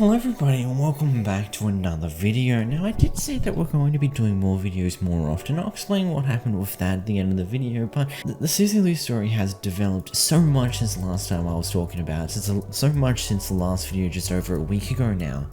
Hello everybody and welcome back to another video. Now I did say that we're going to be doing more videos more often. I'll explain what happened with that at the end of the video, but the Suzy Lu story has developed so much since the last time I was talking about it, so much since the last video just over a week ago now.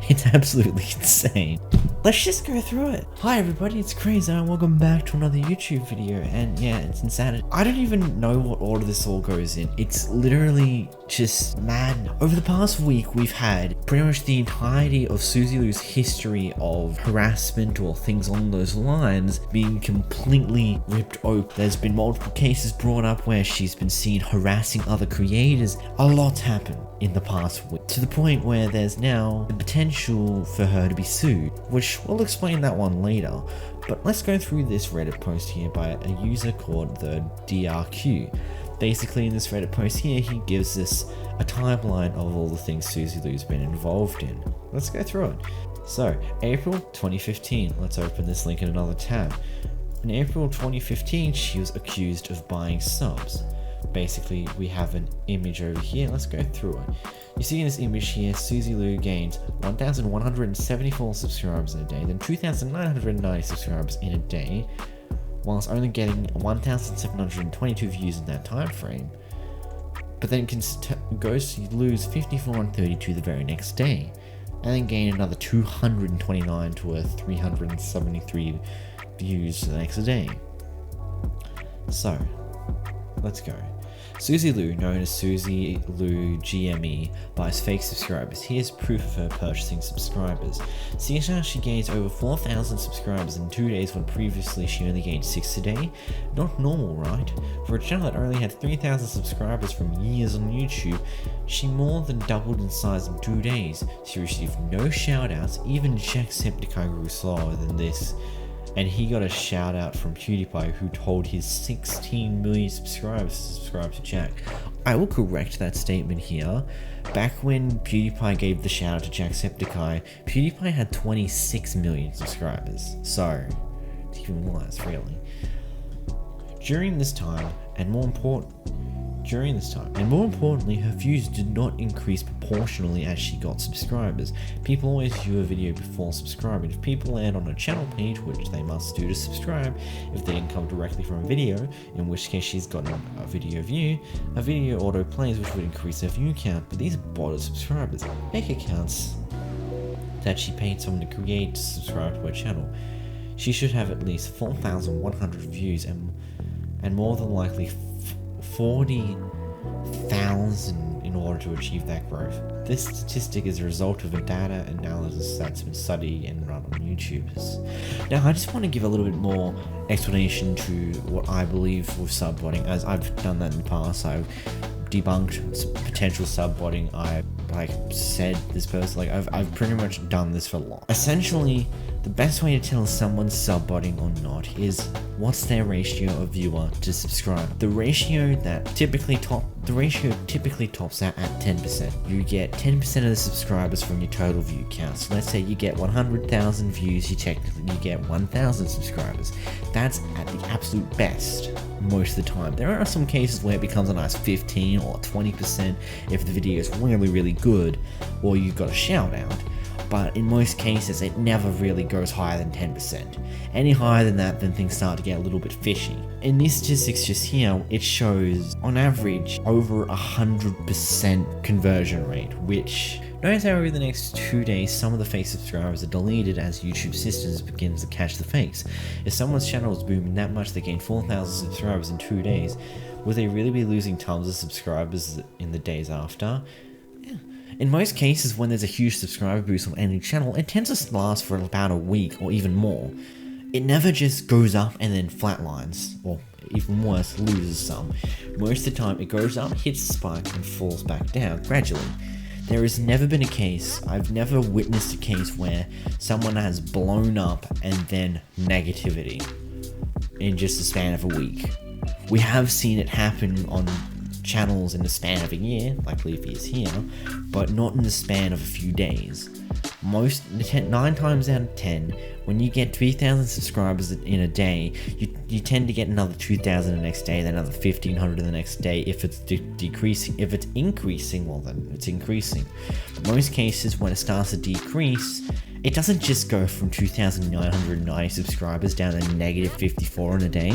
It's absolutely insane. Let's just go through it. Hi everybody, it's Krzear and welcome back to another YouTube video, and yeah, it's insanity. I don't even know what order this all goes in. It's literally just mad. Over the past week, we've had pretty much the entirety of Suzy Lu's history of harassment or things along those lines being completely ripped open. There's been multiple cases brought up where she's been seen harassing other creators. A lot's happened in the past week, to the point where there's now the potential for her to be sued, which we'll explain that one later. But let's go through this Reddit post here by a user called the DRQ. Basically, in this Reddit post here, he gives us a timeline of all the things Suzy Lu's been involved in. Let's go through it. So, April 2015. Let's open this link in another tab. In April 2015, she was accused of buying subs. Basically, we have an image over here. Let's go through it. You see in this image here, Suzy Lu gained 1,174 subscribers in a day, then 2,990 subscribers in a day, whilst only getting 1,722 views in that time frame. But then goes to lose 54 and 32 the very next day, and then gain another 229 to 373 views the next day. So, let's go. Suzy Lu, known as Suzy Lu GME, buys fake subscribers. Here's proof of her purchasing subscribers. See how she gains over 4,000 subscribers in 2 days when previously she only gained 6 a day? Not normal, right? For a channel that only had 3,000 subscribers from years on YouTube, she more than doubled in size in 2 days. She received no shoutouts, even Jacksepticeye grew slower than this. And he got a shout out from PewDiePie, who told his 16 million subscribers to subscribe to Jack. I will correct that statement here. Back when PewDiePie gave the shout out to Jacksepticeye, PewDiePie had 26 million subscribers. So, it's even worse, really. During this time, and more importantly, her views did not increase proportionally as she got subscribers. People always view a video before subscribing. If people land on a channel page, which they must do to subscribe, if they didn't come directly from a video, in which case she's gotten a video view, a video auto plays, which would increase her view count. But these are botted subscribers, fake accounts that she paid someone to create to subscribe to her channel. She should have at least 4,100 views and more than likely 40,000 in order to achieve that growth. This statistic is a result of a data analysis that's been studied and run on YouTubers. Now, I just want to give a little bit more explanation to what I believe with subbotting, as I've done that in the past. I've debunked potential subbotting. I've said this person, I've pretty much done this for long. Essentially, the best way to tell if someone's subbotting or not is what's their ratio of viewer to subscribe. The ratio typically tops out at 10%. You get 10% of the subscribers from your total view count. So let's say you get 100,000 views, you get 1,000 subscribers. That's at the absolute best most of the time. There are some cases where it becomes a nice 15 or 20% if the video is really, really good or you've got a shout out. But in most cases, it never really goes higher than 10%. Any higher than that, then things start to get a little bit fishy. In these statistics just here, it shows, on average, over 100% conversion rate, which notice how over the next 2 days, some of the fake subscribers are deleted as YouTube systems begins to catch the fakes. If someone's channel is booming that much, they gain 4,000 subscribers in 2 days, will they really be losing tons of subscribers in the days after? In most cases, when there's a huge subscriber boost on any channel, it tends to last for about a week or even more. It never just goes up and then flatlines, or even worse, loses some. Most of the time, it goes up, hits a spike, and falls back down gradually. There has never been a case, I've never witnessed a case where someone has blown up and then negativity in just the span of a week. We have seen it happen on channels in the span of a year, like Leafy is here, but not in the span of a few days. 9 times out of 10, when you get 3,000 subscribers in a day, you tend to get another 2,000 the next day, then another 1,500 the next day. If it's decreasing, if it's increasing, well then it's increasing. In most cases, when it starts to decrease, it doesn't just go from 2,990 subscribers down to negative 54 in a day.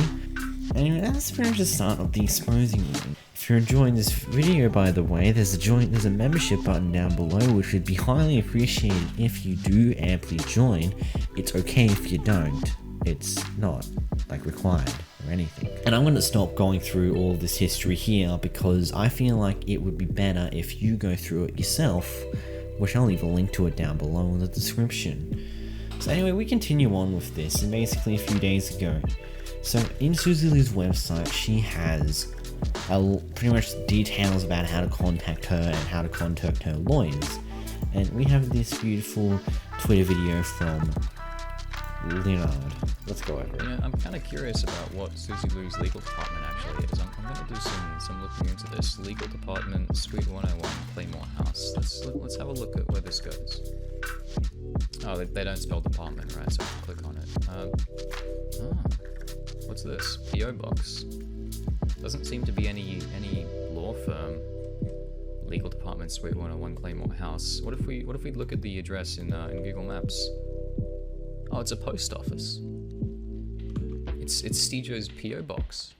Anyway, that's pretty much the start of the exposing room. If you're enjoying this video, by the way, there's a membership button down below, which would be highly appreciated if you do amply join. It's okay if you don't. It's not like required or anything. And I'm going to stop going through all this history here because I feel like it would be better if you go through it yourself, which I'll leave a link to it down below in the description. So anyway, we continue on with this, and basically a few days ago. So in Suzy Lu's website, she has pretty much details about how to contact her and how to contact her lawyers. And we have this beautiful Twitter video from Leonard. Let's go over it. You know, I'm kind of curious about what Suzy Lu's legal department actually is. I'm going to do some looking into this. Legal department, Suite 101, Claymore House. Let's have a look at where this goes. Oh, they don't spell department, right? So I can click on it. What's this? PO box. Doesn't seem to be any law firm. Legal department, Suite 101, Claymore House. What if we look at the address in Google Maps? Oh, it's a post office. It's Stejo's PO box.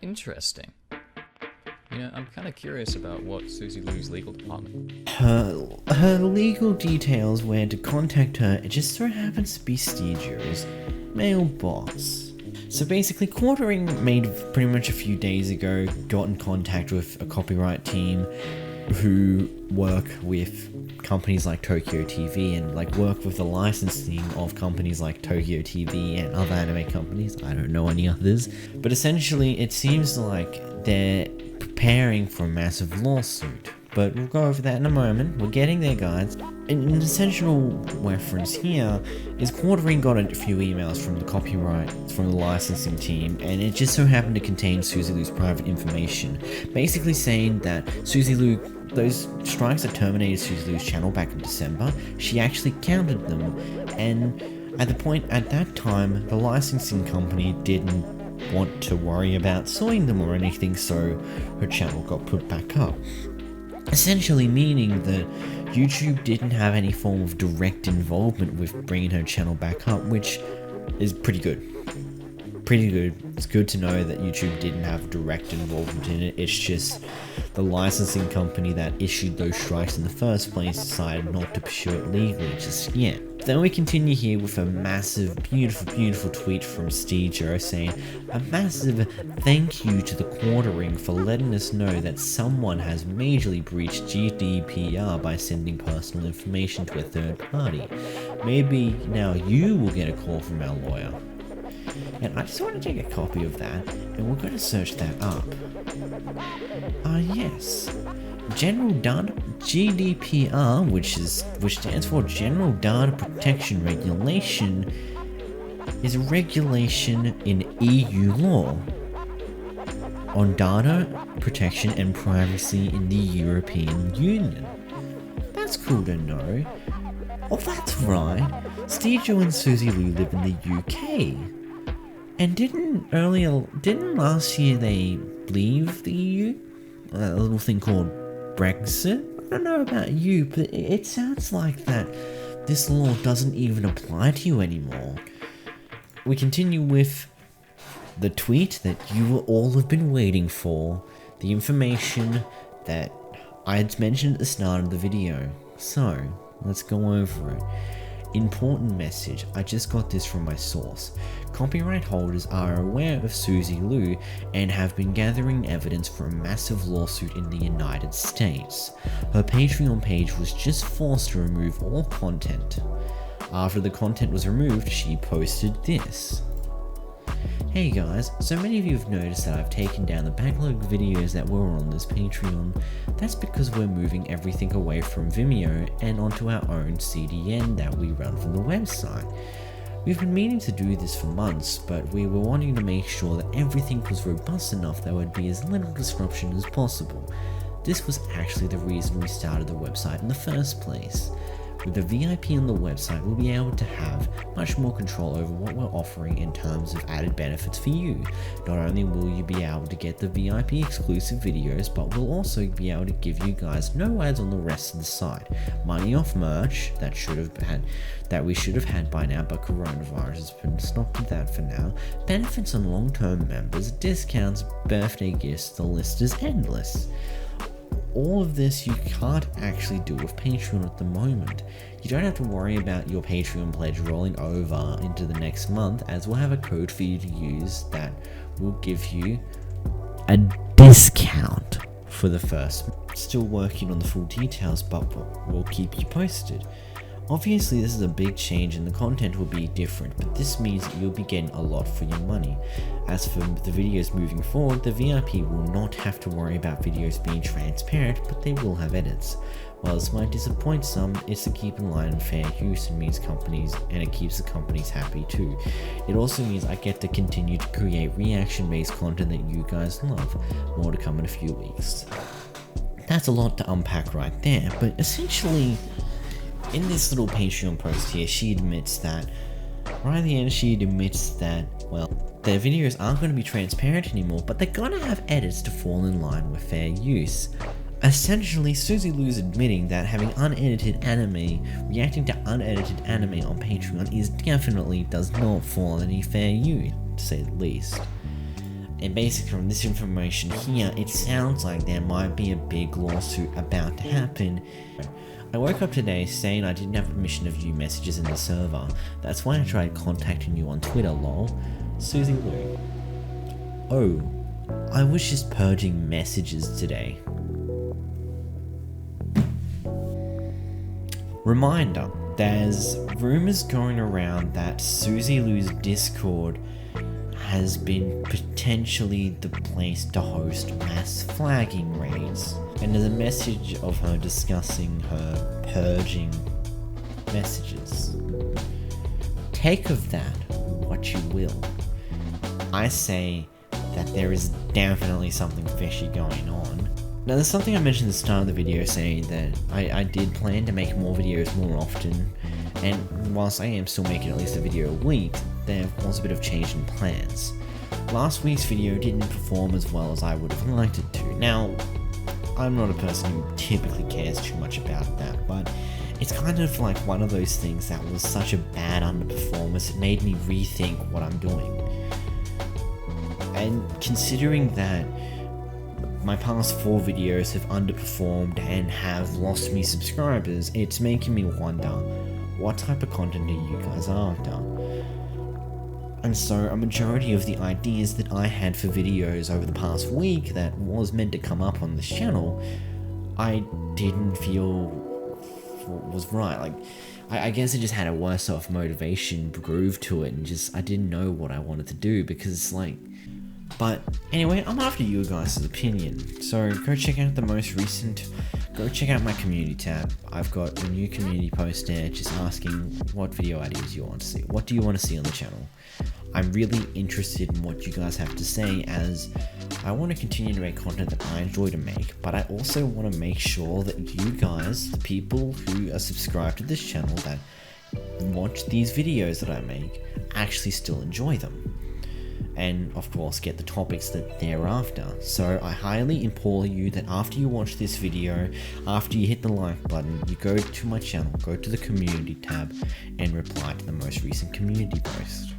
Interesting. You know, I'm kind of curious about what Suzy Lu's legal department. Her legal details where to contact her, it just so happens to be Stejo's mailbox. So basically, Quartering made pretty much a few days ago got in contact with a copyright team who work with companies like Tokyo TV and like work with the licensing of companies like Tokyo TV and other anime companies. I don't know any others, but essentially it seems like they're preparing for a massive lawsuit. But we'll go over that in a moment. We're getting there, guys. An essential reference here is Quartering got a few emails from the licensing team, and it just so happened to contain Suzy Lu's private information, basically saying that Suzy Lu, those strikes that terminated Suzy Lu's channel back in December, she actually counted them, and at that time, the licensing company didn't want to worry about suing them or anything, so her channel got put back up. Essentially meaning that YouTube didn't have any form of direct involvement with bringing her channel back up, which is pretty good. It's good to know that YouTube didn't have direct involvement in it. It's just the licensing company that issued those strikes in the first place decided not to pursue it legally just yet. Then we continue here with a massive, beautiful tweet from Stejo saying, "A massive thank you to the Quartering for letting us know that someone has majorly breached GDPR by sending personal information to a third party. Maybe now you will get a call from our lawyer." And I just want to take a copy of that, and we're going to search that up. Yes. General Data GDPR, which stands for General Data Protection Regulation, is a regulation in EU law on data protection and privacy in the European Union. That's cool to know. Oh, that's right. Stejo and Suzy Lu live in the UK. And didn't last year they leave the EU? A little thing called Brexit? I don't know about you, but it sounds like that this law doesn't even apply to you anymore. We continue with the tweet that you all have been waiting for, the information that I had mentioned at the start of the video. So, let's go over it. Important message, I just got this from my source. Copyright holders are aware of Suzy Lu and have been gathering evidence for a massive lawsuit in the United States. Her Patreon page was just forced to remove all content. After the content was removed, she posted this. Hey guys, so many of you have noticed that I've taken down the backlog videos that were on this Patreon. That's because we're moving everything away from Vimeo and onto our own CDN that we run from the website. We've been meaning to do this for months, but we were wanting to make sure that everything was robust enough that there would be as little disruption as possible. This was actually the reason we started the website in the first place. With the VIP on the website, we'll be able to have much more control over what we're offering in terms of added benefits for you. Not only will you be able to get the VIP exclusive videos, but we'll also be able to give you guys no ads on the rest of the site. Money off merch that we should have had by now, but coronavirus has been stopped that for now. Benefits on long-term members, discounts, birthday gifts, the list is endless. All of this you can't actually do with Patreon at the moment. You don't have to worry about your Patreon pledge rolling over into the next month, as we'll have a code for you to use that will give you a discount for the first. Still working on the full details, but we'll keep you posted. Obviously, this is a big change and the content will be different, but this means that you'll be getting a lot for your money. As for the videos moving forward, the VIP will not have to worry about videos being transparent, but they will have edits. While this might disappoint some, it's to keep in line and fair use and means companies, and it keeps the companies happy too. It also means I get to continue to create reaction-based content that you guys love. More to come in a few weeks. That's a lot to unpack right there, but essentially, in this little Patreon post here, she admits that, right at the end, well, their videos aren't going to be transparent anymore, but they're going to have edits to fall in line with fair use. Essentially, Suzy Lu's admitting that having reacting to unedited anime on Patreon does not fall in any fair use, to say the least. And basically from this information here, it sounds like there might be a big lawsuit about to happen. I woke up today saying I didn't have permission to view messages in the server. That's why I tried contacting you on Twitter, lol. Suzy Lu. Oh, I was just purging messages today. Reminder, there's rumors going around that Suzy Lu's Discord has been potentially the place to host mass flagging raids, and there's a message of her discussing her purging messages. Take of that what you will. I say that there is definitely something fishy going on. Now there's something I mentioned at the start of the video saying that I did plan to make more videos more often, and whilst I am still making at least a video a week, there was a bit of change in plans. Last week's video didn't perform as well as I would have liked it to. Now, I'm not a person who typically cares too much about that, but it's kind of like one of those things that was such a bad underperformance, it made me rethink what I'm doing. And considering that my past 4 videos have underperformed and have lost me subscribers, it's making me wonder, what type of content are you guys after? And so a majority of the ideas that I had for videos over the past week that was meant to come up on this channel, I didn't feel was right. Like, I guess it just had a worse off motivation groove to it, and just I didn't know what I wanted to do because like. But anyway, I'm after you guys' opinion. So go check out the most recent. Go check out my community tab. I've got a new community post there just asking what video ideas you want to see. What do you want to see on the channel? I'm really interested in what you guys have to say, as I want to continue to make content that I enjoy to make, but I also want to make sure that you guys, the people who are subscribed to this channel that watch these videos that I make, actually still enjoy them. And of course get the topics that they're after. So I highly implore you that after you watch this video, after you hit the like button, you go to my channel, go to the community tab and reply to the most recent community post.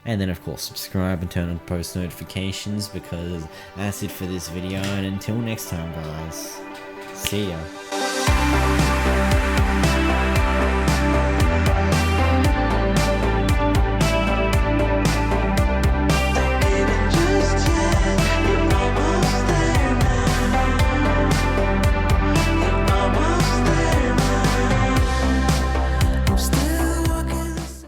And then of course subscribe and turn on post notifications, because that's it for this video, and until next time guys, see ya.